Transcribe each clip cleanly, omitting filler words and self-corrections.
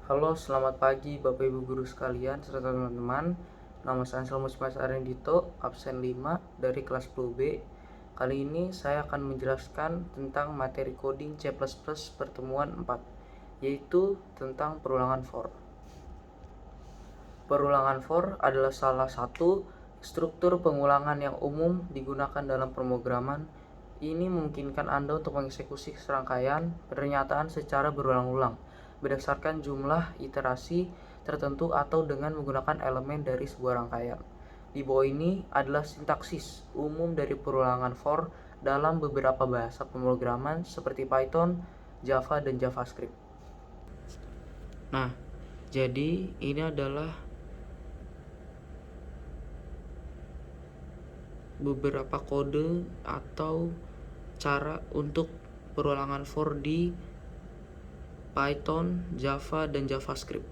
Halo, selamat pagi Bapak Ibu Guru sekalian serta teman-teman. Nama saya Anselmus Mas Arendito, absen 5 dari kelas 10B. Kali ini saya akan menjelaskan tentang materi coding C++ pertemuan 4, yaitu tentang perulangan for. Perulangan for adalah salah satu struktur pengulangan yang umum digunakan dalam pemrograman. Ini memungkinkan Anda untuk mengeksekusi serangkaian pernyataan secara berulang-ulang berdasarkan jumlah iterasi tertentu atau dengan menggunakan elemen dari sebuah rangkaian. Di bawah ini adalah sintaksis umum dari perulangan for dalam beberapa bahasa pemrograman seperti Python, Java, dan JavaScript. Nah, jadi ini adalah beberapa kode atau cara untuk perulangan for di Python, Java, dan JavaScript.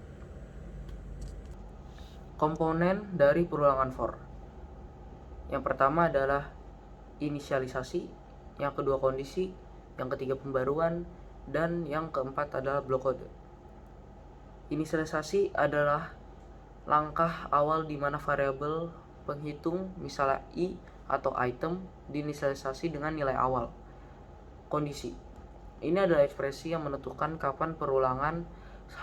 Komponen dari perulangan for. Yang pertama adalah inisialisasi, yang kedua kondisi, yang ketiga pembaruan, dan yang keempat adalah blok kode. Inisialisasi adalah langkah awal di mana variabel penghitung, misalnya i atau item, diinisialisasi dengan nilai awal. Kondisi. Ini adalah ekspresi yang menentukan kapan perulangan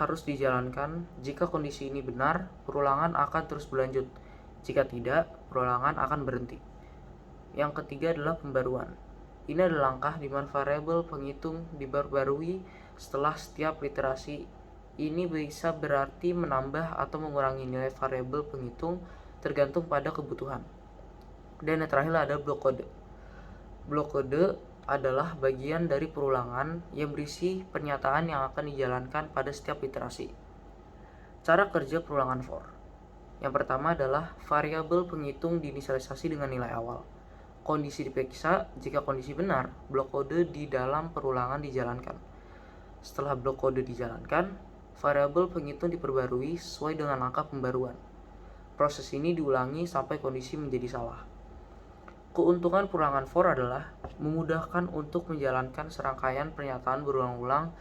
harus dijalankan. Jika kondisi ini benar, perulangan akan terus berlanjut. Jika tidak, perulangan akan berhenti. Yang ketiga adalah pembaruan. Ini adalah langkah di mana variabel penghitung diperbarui setelah setiap iterasi. Ini bisa berarti menambah atau mengurangi nilai variabel penghitung tergantung pada kebutuhan. Dan yang terakhir ada blok kode. Blok kode adalah bagian dari perulangan yang berisi pernyataan yang akan dijalankan pada setiap iterasi. Cara kerja perulangan for. Yang pertama adalah variabel penghitung diinisialisasi dengan nilai awal. Kondisi diperiksa, jika kondisi benar, blok kode di dalam perulangan dijalankan. Setelah blok kode dijalankan, variabel penghitung diperbarui sesuai dengan angka pembaruan. Proses ini diulangi sampai kondisi menjadi salah. Keuntungan perulangan for adalah memudahkan untuk menjalankan serangkaian pernyataan berulang-ulang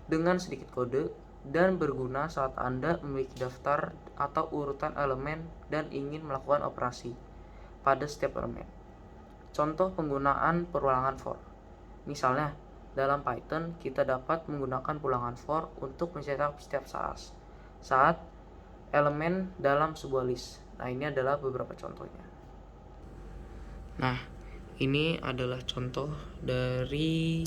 dengan sedikit kode dan berguna saat Anda memiliki daftar atau urutan elemen dan ingin melakukan operasi pada setiap elemen. Contoh penggunaan perulangan for. Misalnya, dalam Python kita dapat menggunakan perulangan for untuk mencetak setiap saat elemen dalam sebuah list. Nah, ini adalah beberapa contohnya. Nah, ini adalah contoh dari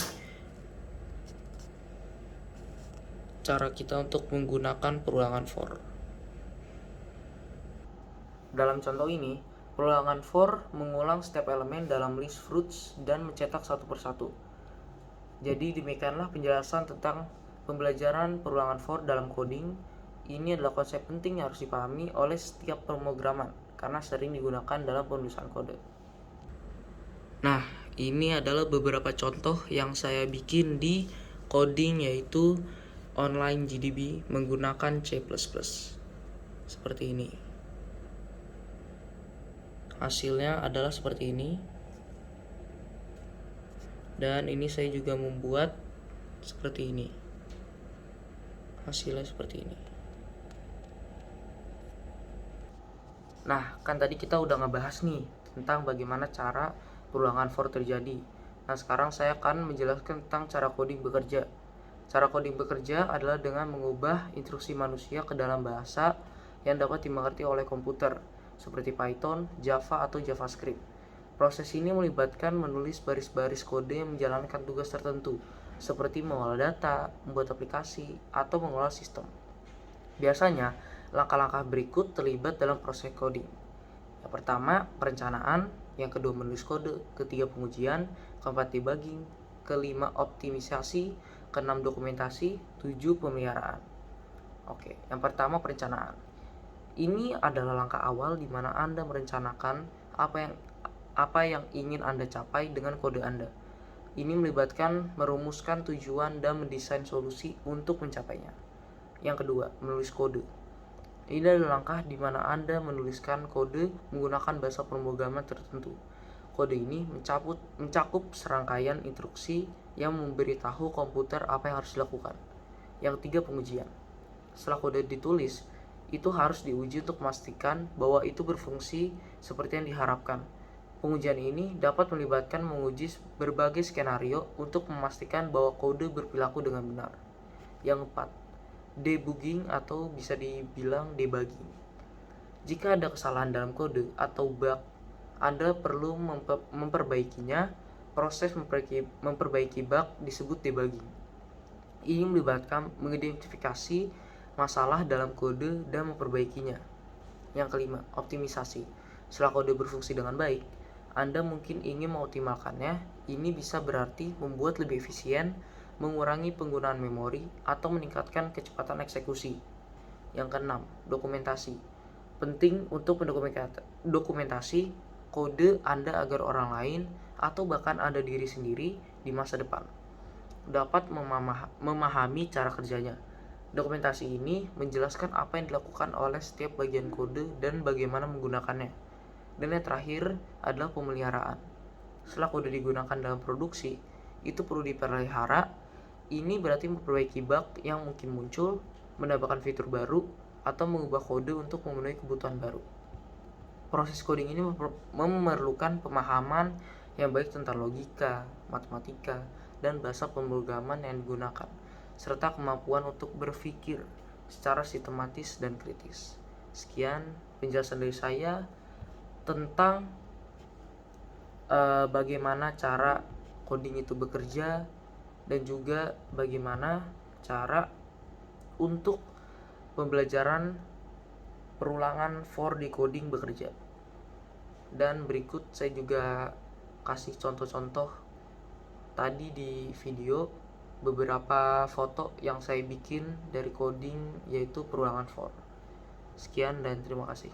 cara kita untuk menggunakan perulangan for. Dalam contoh ini, perulangan for mengulang setiap elemen dalam list fruits dan mencetak satu persatu. Jadi demikianlah penjelasan tentang pembelajaran perulangan for dalam coding. Ini adalah konsep penting yang harus dipahami oleh setiap pemrograman karena sering digunakan dalam penulisan kode. Nah, ini adalah beberapa contoh yang saya bikin di coding, yaitu online GDB menggunakan C++. Seperti ini. Hasilnya adalah seperti ini. Dan ini saya juga membuat seperti ini. Hasilnya seperti ini. Nah, kan tadi kita udah ngebahas nih tentang bagaimana cara perulangan for terjadi. Nah, sekarang saya akan menjelaskan tentang cara coding bekerja. Cara coding bekerja adalah dengan mengubah instruksi manusia ke dalam bahasa yang dapat dimengerti oleh komputer, seperti Python, Java, atau JavaScript. Proses ini melibatkan menulis baris-baris kode yang menjalankan tugas tertentu, seperti mengolah data, membuat aplikasi, atau mengolah sistem. Biasanya, langkah-langkah berikut terlibat dalam proses coding. Yang pertama, perencanaan. Yang kedua, menulis kode. Ketiga, pengujian. Keempat, debugging. Kelima, optimisasi. Keenam, dokumentasi. 7, pemeliharaan. Oke, yang pertama, perencanaan. Ini adalah langkah awal di mana Anda merencanakan apa yang ingin Anda capai dengan kode Anda. Ini melibatkan merumuskan tujuan dan mendesain solusi untuk mencapainya. Yang kedua, menulis kode. Ini adalah langkah di mana Anda menuliskan kode menggunakan bahasa pemrograman tertentu. Kode ini mencakup serangkaian instruksi yang memberitahu komputer apa yang harus dilakukan. Yang ketiga, pengujian. Setelah kode ditulis, itu harus diuji untuk memastikan bahwa itu berfungsi seperti yang diharapkan. Pengujian ini dapat melibatkan menguji berbagai skenario untuk memastikan bahwa kode berperilaku dengan benar. Yang keempat, debugging atau bisa dibilang debugging. Jika ada kesalahan dalam kode atau bug, Anda perlu memperbaikinya. Proses memperbaiki bug disebut debugging. Ini melibatkan mengidentifikasi masalah dalam kode dan memperbaikinya. Yang kelima, optimisasi. Setelah kode berfungsi dengan baik, Anda mungkin ingin mengoptimalkannya. Ini bisa berarti membuat lebih efisien, mengurangi penggunaan memori, atau meningkatkan kecepatan eksekusi. Yang keenam, dokumentasi. Penting untuk mendokumentasi kode Anda agar orang lain atau bahkan Anda diri sendiri di masa depan dapat memahami cara kerjanya. Dokumentasi ini menjelaskan apa yang dilakukan oleh setiap bagian kode dan bagaimana menggunakannya. Dan yang terakhir adalah pemeliharaan. Setelah kode digunakan dalam produksi, itu perlu dipelihara. Ini berarti memperbaiki bug yang mungkin muncul, menambahkan fitur baru, atau mengubah kode untuk memenuhi kebutuhan baru. Proses coding ini memerlukan pemahaman yang baik tentang logika, matematika, dan bahasa pemrograman yang digunakan, serta kemampuan untuk berpikir secara sistematis dan kritis. Sekian penjelasan dari saya tentang bagaimana cara coding itu bekerja dan juga bagaimana cara untuk pembelajaran perulangan for decoding bekerja. Dan berikut saya juga kasih contoh-contoh tadi di video beberapa foto yang saya bikin dari coding yaitu perulangan for. Sekian dan terima kasih.